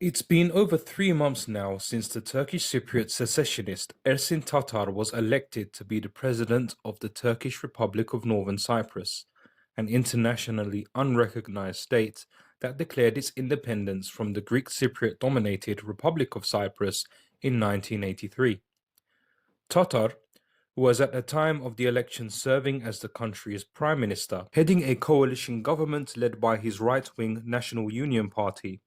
It's been over 3 months now since the Turkish Cypriot secessionist Ersin Tatar was elected to be the president of the Turkish Republic of Northern Cyprus, an internationally unrecognized state that declared its independence from the Greek Cypriot-dominated Republic of Cyprus in 1983. Tatar, who was at the time of the election serving as the country's prime minister, heading a coalition government led by his right-wing National Union Party,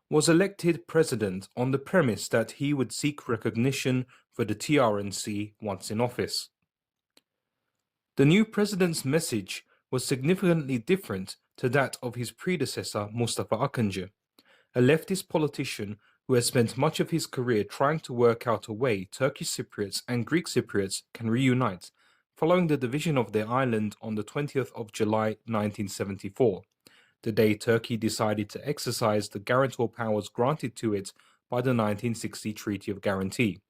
was elected president on the premise that he would seek recognition for the TRNC once in office. The new president's message was significantly different to that of his predecessor Mustafa Akıncı, a leftist politician who has spent much of his career trying to work out a way Turkish Cypriots and Greek Cypriots can reunite following the division of their island on the 20th of July 1974. The day Turkey decided to exercise the guarantor powers granted to it by the 1960 Treaty of Guarantee.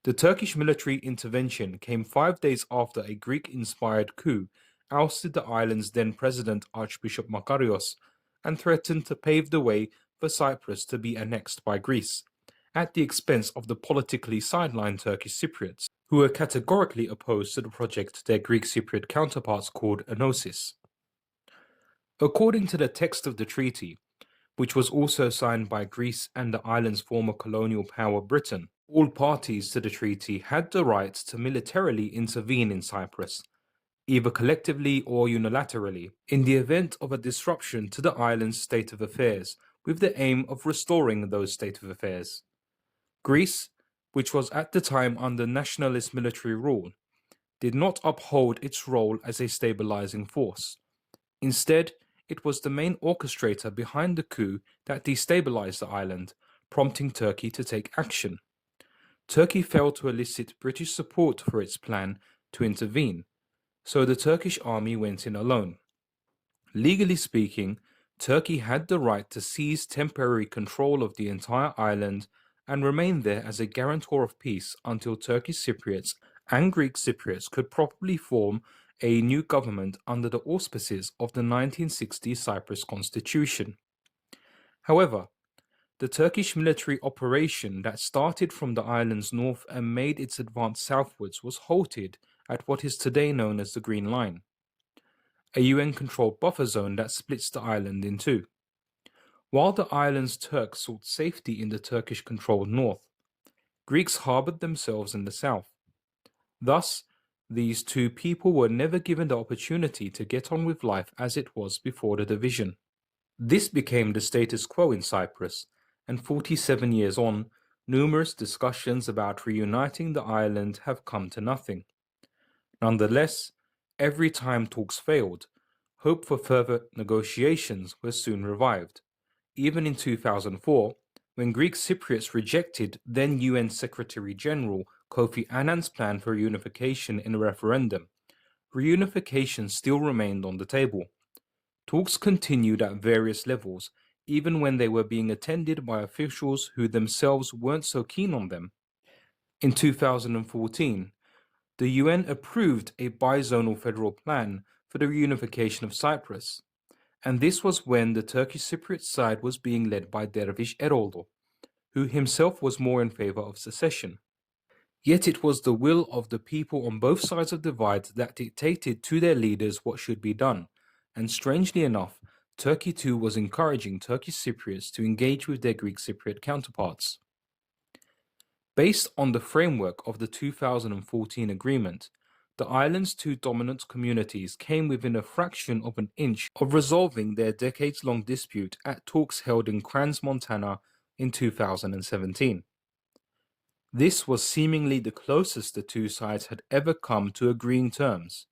The Turkish military intervention came 5 days after a Greek-inspired coup ousted the island's then-president Archbishop Makarios and threatened to pave the way for Cyprus to be annexed by Greece, at the expense of the politically sidelined Turkish Cypriots, who were categorically opposed to the project their Greek Cypriot counterparts called Enosis. According to the text of the treaty, which was also signed by Greece and the island's former colonial power Britain, all parties to the treaty had the right to militarily intervene in Cyprus, either collectively or unilaterally, in the event of a disruption to the island's state of affairs, with the aim of restoring those state of affairs. Greece, which was at the time under nationalist military rule, did not uphold its role as a stabilizing force. Instead, it was the main orchestrator behind the coup that destabilized the island, prompting Turkey to take action. Turkey failed to elicit British support for its plan to intervene, so the Turkish army went in alone. Legally speaking, Turkey had the right to seize temporary control of the entire island and remain there as a guarantor of peace until Turkish Cypriots and Greek Cypriots could properly form a new government under the auspices of the 1960 Cyprus Constitution. However, the Turkish military operation that started from the island's north and made its advance southwards was halted at what is today known as the Green Line, a UN-controlled buffer zone that splits the island in two. While the island's Turks sought safety in the Turkish-controlled north, Greeks harbored themselves in the south. Thus, these two people were never given the opportunity to get on with life as it was before the division. This became the status quo in Cyprus, and 47 years on, numerous discussions about reuniting the island have come to nothing. Nonetheless, every time talks failed, hope for further negotiations was soon revived. Even in 2004, when Greek Cypriots rejected then UN Secretary-General Kofi Annan's plan for reunification in a referendum, reunification still remained on the table. Talks continued at various levels, even when they were being attended by officials who themselves weren't so keen on them. In 2014, the UN approved a bizonal federal plan for the reunification of Cyprus, and this was when the Turkish Cypriot side was being led by Dervish Eroldu, who himself was more in favor of secession. Yet it was the will of the people on both sides of the divide that dictated to their leaders what should be done, and strangely enough, Turkey too was encouraging Turkish Cypriots to engage with their Greek Cypriot counterparts. Based on the framework of the 2014 agreement, the island's two dominant communities came within a fraction of an inch of resolving their decades-long dispute at talks held in Crans-Montana in 2017. This was seemingly the closest the two sides had ever come to agreeing terms,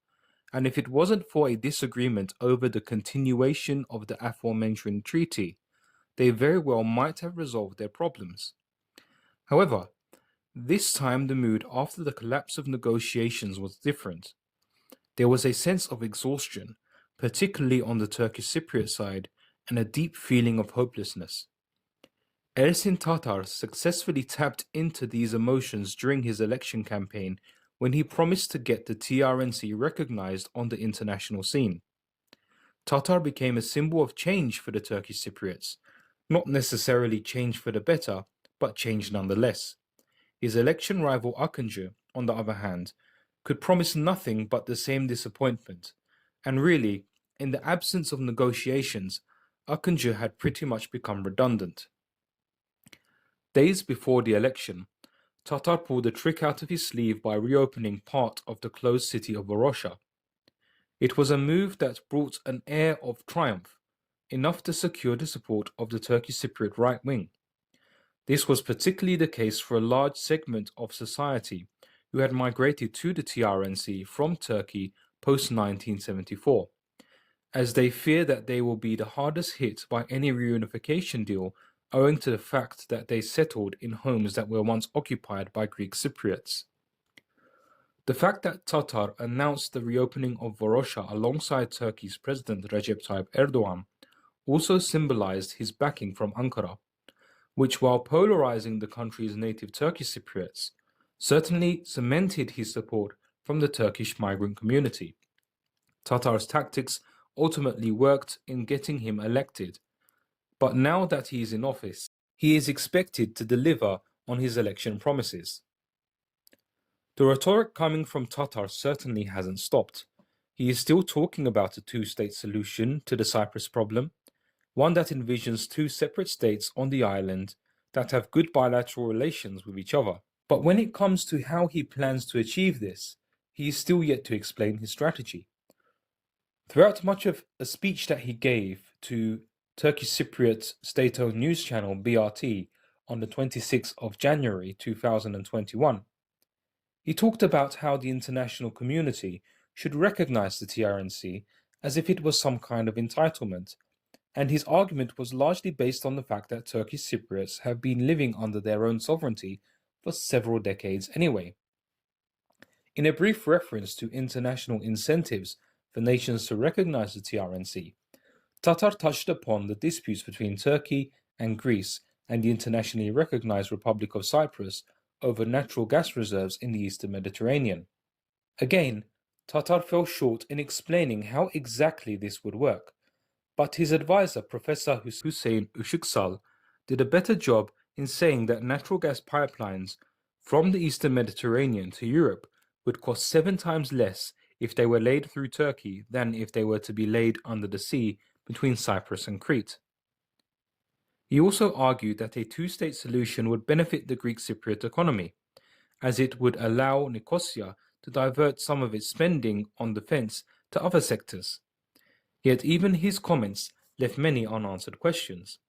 and if it wasn't for a disagreement over the continuation of the aforementioned treaty, they very well might have resolved their problems. However, this time the mood after the collapse of negotiations was different. There was a sense of exhaustion, particularly on the Turkish Cypriot side, and a deep feeling of hopelessness. Ersin Tatar successfully tapped into these emotions during his election campaign when he promised to get the TRNC recognized on the international scene. Tatar became a symbol of change for the Turkish Cypriots, not necessarily change for the better, but change nonetheless. His election rival Akıncı, on the other hand, could promise nothing but the same disappointment, and really, in the absence of negotiations, Akıncı had pretty much become redundant. Days before the election, Tatar pulled a trick out of his sleeve by reopening part of the closed city of Varosha. It was a move that brought an air of triumph, enough to secure the support of the Turkish Cypriot right wing. This was particularly the case for a large segment of society who had migrated to the TRNC from Turkey post-1974, as they fear that they will be the hardest hit by any reunification deal owing to the fact that they settled in homes that were once occupied by Greek Cypriots. The fact that Tatar announced the reopening of Varosha alongside Turkey's President Recep Tayyip Erdogan also symbolized his backing from Ankara, which, while polarizing the country's native Turkish Cypriots, certainly cemented his support from the Turkish migrant community. Tatar's tactics ultimately worked in getting him elected, but now that he is in office, he is expected to deliver on his election promises. The rhetoric coming from Tatar certainly hasn't stopped. He is still talking about a two-state solution to the Cyprus problem, one that envisions two separate states on the island that have good bilateral relations with each other. But when it comes to how he plans to achieve this, he is still yet to explain his strategy. Throughout much of a speech that he gave to Turkish Cypriot state-owned news channel BRT on the 26th of January 2021, he talked about how the international community should recognize the TRNC as if it was some kind of entitlement, and his argument was largely based on the fact that Turkish Cypriots have been living under their own sovereignty for several decades anyway. In a brief reference to international incentives for nations to recognize the TRNC, Tatar touched upon the disputes between Turkey and Greece and the internationally recognized Republic of Cyprus over natural gas reserves in the Eastern Mediterranean. Again, Tatar fell short in explaining how exactly this would work, but his advisor, Professor Hüseyin Işıksal, did a better job in saying that natural gas pipelines from the Eastern Mediterranean to Europe would cost 7 times less if they were laid through Turkey than if they were to be laid under the sea between Cyprus and Crete. He also argued that a two-state solution would benefit the Greek Cypriot economy, as it would allow Nicosia to divert some of its spending on defense to other sectors. Yet even his comments left many unanswered questions.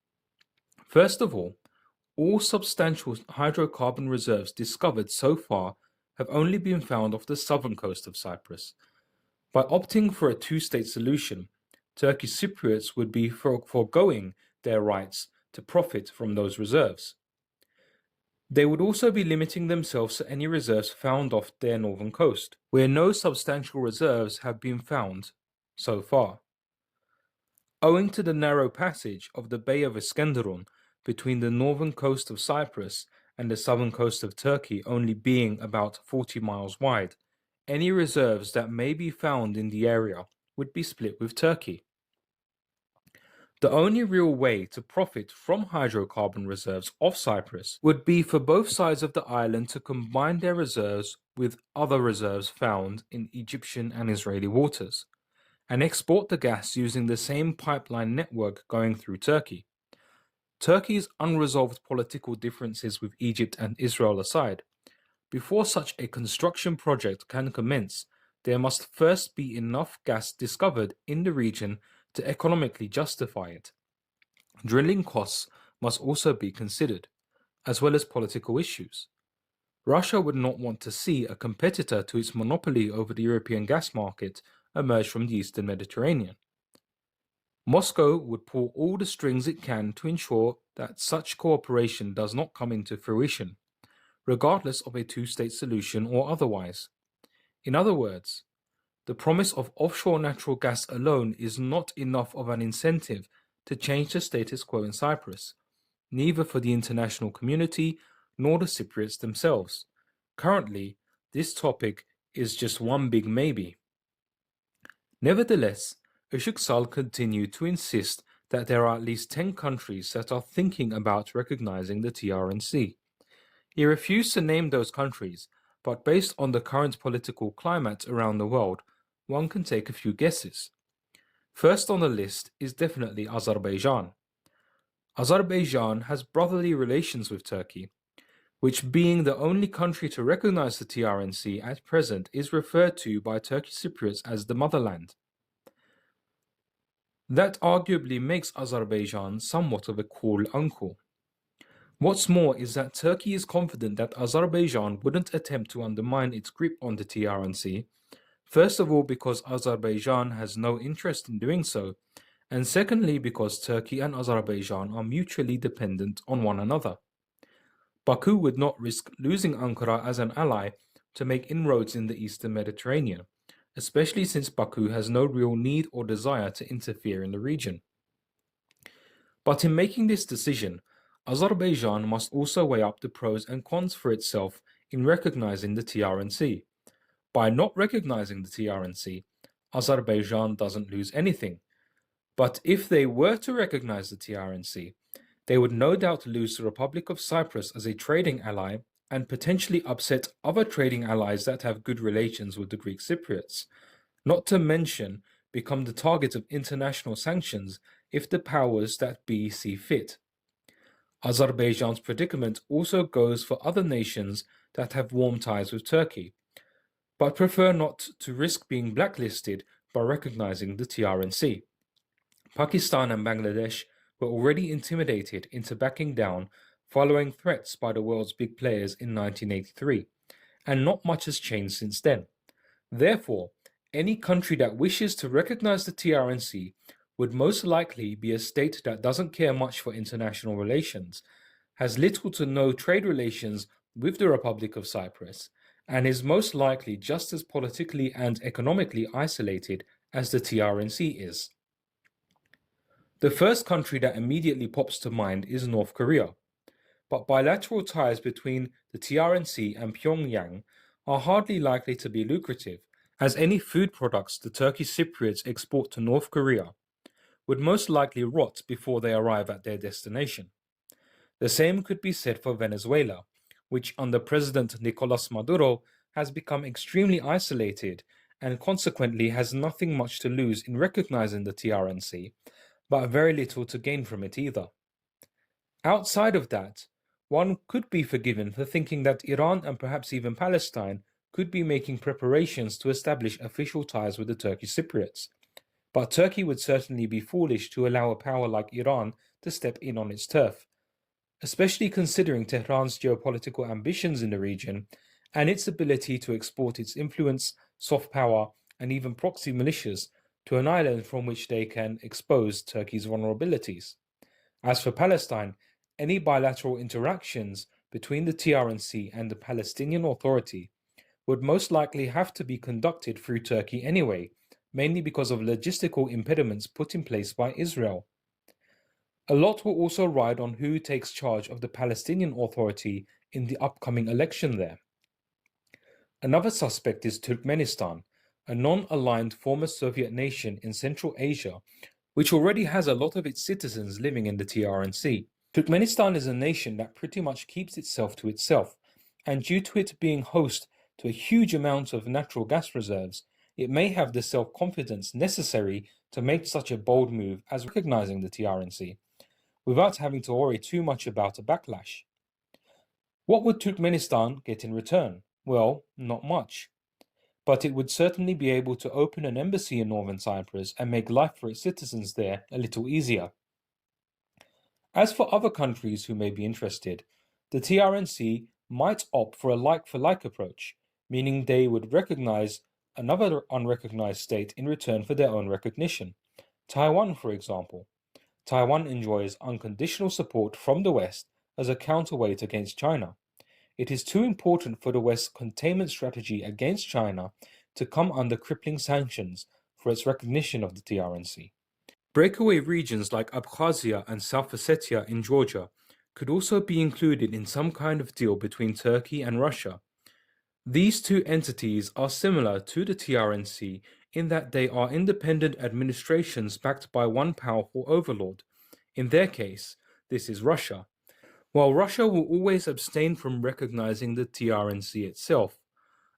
First of all substantial hydrocarbon reserves discovered so far have only been found off the southern coast of Cyprus. By opting for a two-state solution, Turkish Cypriots would be foregoing their rights to profit from those reserves. They would also be limiting themselves to any reserves found off their northern coast, where no substantial reserves have been found so far. Owing to the narrow passage of the Bay of Iskenderun between the northern coast of Cyprus and the southern coast of Turkey only being about 40 miles wide, any reserves that may be found in the area would be split with Turkey. The only real way to profit from hydrocarbon reserves off Cyprus would be for both sides of the island to combine their reserves with other reserves found in Egyptian and Israeli waters, and export the gas using the same pipeline network going through Turkey. Turkey's unresolved political differences with Egypt and Israel aside, before such a construction project can commence, there must first be enough gas discovered in the region to economically justify it. Drilling costs must also be considered, as well as political issues. Russia would not want to see a competitor to its monopoly over the European gas market emerge from the Eastern Mediterranean. Moscow would pull all the strings it can to ensure that such cooperation does not come into fruition, regardless of a two-state solution or otherwise. In other words, the promise of offshore natural gas alone is not enough of an incentive to change the status quo in Cyprus, neither for the international community nor the Cypriots themselves. Currently, this topic is just one big maybe. Nevertheless, Işıksal continued to insist that there are at least 10 countries that are thinking about recognizing the TRNC. He refused to name those countries, but based on the current political climate around the world, one can take a few guesses. First on the list is definitely Azerbaijan. Azerbaijan has brotherly relations with Turkey, which, being the only country to recognize the TRNC at present, is referred to by Turkish Cypriots as the motherland. That arguably makes Azerbaijan somewhat of a cool uncle. What's more is that Turkey is confident that Azerbaijan wouldn't attempt to undermine its grip on the TRNC, first of all because Azerbaijan has no interest in doing so, and secondly because Turkey and Azerbaijan are mutually dependent on one another. Baku would not risk losing Ankara as an ally to make inroads in the Eastern Mediterranean, especially since Baku has no real need or desire to interfere in the region. But in making this decision, Azerbaijan must also weigh up the pros and cons for itself in recognizing the TRNC. By not recognizing the TRNC, Azerbaijan doesn't lose anything. But if they were to recognize the TRNC, they would no doubt lose the Republic of Cyprus as a trading ally and potentially upset other trading allies that have good relations with the Greek Cypriots, not to mention become the target of international sanctions if the powers that be see fit. Azerbaijan's predicament also goes for other nations that have warm ties with Turkey, but prefer not to risk being blacklisted by recognizing the TRNC. Pakistan and Bangladesh were already intimidated into backing down following threats by the world's big players in 1983, and not much has changed since then. Therefore, any country that wishes to recognize the TRNC would most likely be a state that doesn't care much for international relations, has little to no trade relations with the Republic of Cyprus, and is most likely just as politically and economically isolated as the TRNC is. The first country that immediately pops to mind is North Korea, but bilateral ties between the TRNC and Pyongyang are hardly likely to be lucrative, as any food products the Turkish Cypriots export to North Korea would most likely rot before they arrive at their destination. The same could be said for Venezuela, which under President Nicolas Maduro has become extremely isolated and consequently has nothing much to lose in recognizing the TRNC, but very little to gain from it either. Outside of that, one could be forgiven for thinking that Iran and perhaps even Palestine could be making preparations to establish official ties with the Turkish Cypriots. But Turkey would certainly be foolish to allow a power like Iran to step in on its turf, especially considering Tehran's geopolitical ambitions in the region and its ability to export its influence, soft power, and even proxy militias to an island from which they can expose Turkey's vulnerabilities. As for Palestine, any bilateral interactions between the TRNC and the Palestinian Authority would most likely have to be conducted through Turkey anyway, mainly because of logistical impediments put in place by Israel. A lot will also ride on who takes charge of the Palestinian Authority in the upcoming election there. Another suspect is Turkmenistan, a non-aligned former Soviet nation in Central Asia, which already has a lot of its citizens living in the TRNC. Turkmenistan is a nation that pretty much keeps itself to itself, and due to it being host to a huge amount of natural gas reserves, it may have the self-confidence necessary to make such a bold move as recognizing the TRNC, without having to worry too much about a backlash. What would Turkmenistan get in return? Well, not much. But it would certainly be able to open an embassy in northern Cyprus and make life for its citizens there a little easier. As for other countries who may be interested, the TRNC might opt for a like-for-like approach, meaning they would recognize another unrecognized state in return for their own recognition. Taiwan, for example. Taiwan enjoys unconditional support from the West as a counterweight against China. It is too important for the West's containment strategy against China to come under crippling sanctions for its recognition of the TRNC. Breakaway regions like Abkhazia and South Ossetia in Georgia could also be included in some kind of deal between Turkey and Russia. These two entities are similar to the TRNC in that they are independent administrations backed by one powerful overlord. In their case, this is Russia. While Russia will always abstain from recognizing the TRNC itself,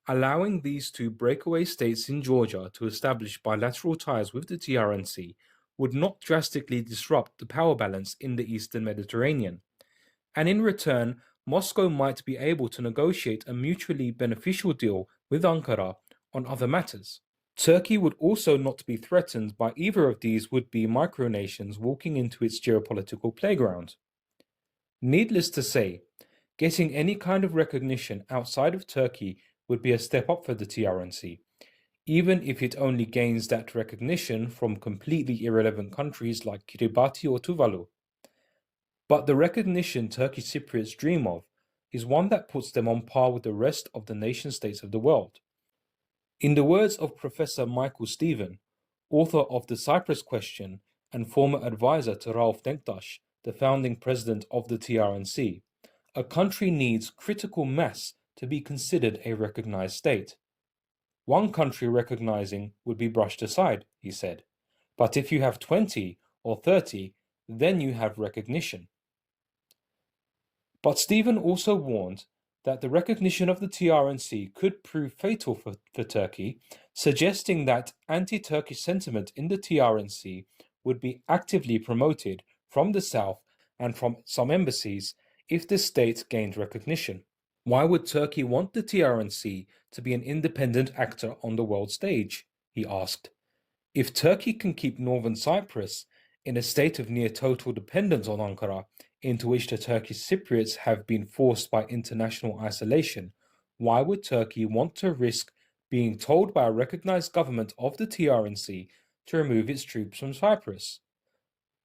allowing these two breakaway states in Georgia to establish bilateral ties with the TRNC would not drastically disrupt the power balance in the Eastern Mediterranean. And in return, Moscow might be able to negotiate a mutually beneficial deal with Ankara on other matters. Turkey would also not be threatened by either of these would-be micronations walking into its geopolitical playground. Needless to say, getting any kind of recognition outside of Turkey would be a step up for the TRNC, even if it only gains that recognition from completely irrelevant countries like Kiribati or Tuvalu. But the recognition Turkish Cypriots dream of is one that puts them on par with the rest of the nation-states of the world. In the words of Professor Michael Stephen, author of The Cyprus Question and former advisor to Rauf Denktash, the founding president of the TRNC, a country needs critical mass to be considered a recognized state. One country recognizing would be brushed aside, he said. But if you have 20 or 30, then you have recognition. But Stephen also warned that the recognition of the TRNC could prove fatal for Turkey, suggesting that anti-Turkish sentiment in the TRNC would be actively promoted from the south and from some embassies if the state gained recognition. Why would Turkey want the TRNC to be an independent actor on the world stage? He asked. If Turkey can keep Northern Cyprus in a state of near total dependence on Ankara, into which the Turkish Cypriots have been forced by international isolation, why would Turkey want to risk being told by a recognized government of the TRNC to remove its troops from Cyprus,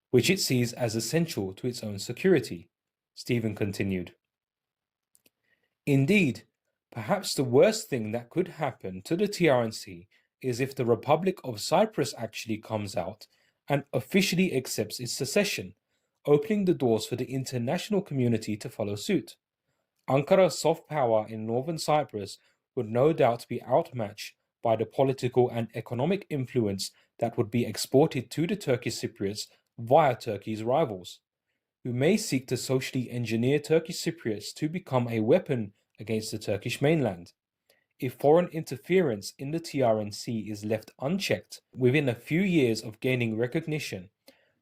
which it sees as essential to its own security? Stephen continued. Indeed, perhaps the worst thing that could happen to the TRNC is if the Republic of Cyprus actually comes out and officially accepts its secession, opening the doors for the international community to follow suit. Ankara's soft power in northern Cyprus would no doubt be outmatched by the political and economic influence that would be exported to the Turkish Cypriots via Turkey's rivals, who may seek to socially engineer Turkish Cypriots to become a weapon against the Turkish mainland. If foreign interference in the TRNC is left unchecked, within a few years of gaining recognition,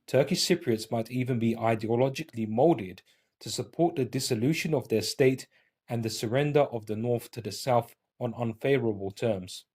Turkish Cypriots might even be ideologically molded to support the dissolution of their state and the surrender of the north to the south on unfavorable terms.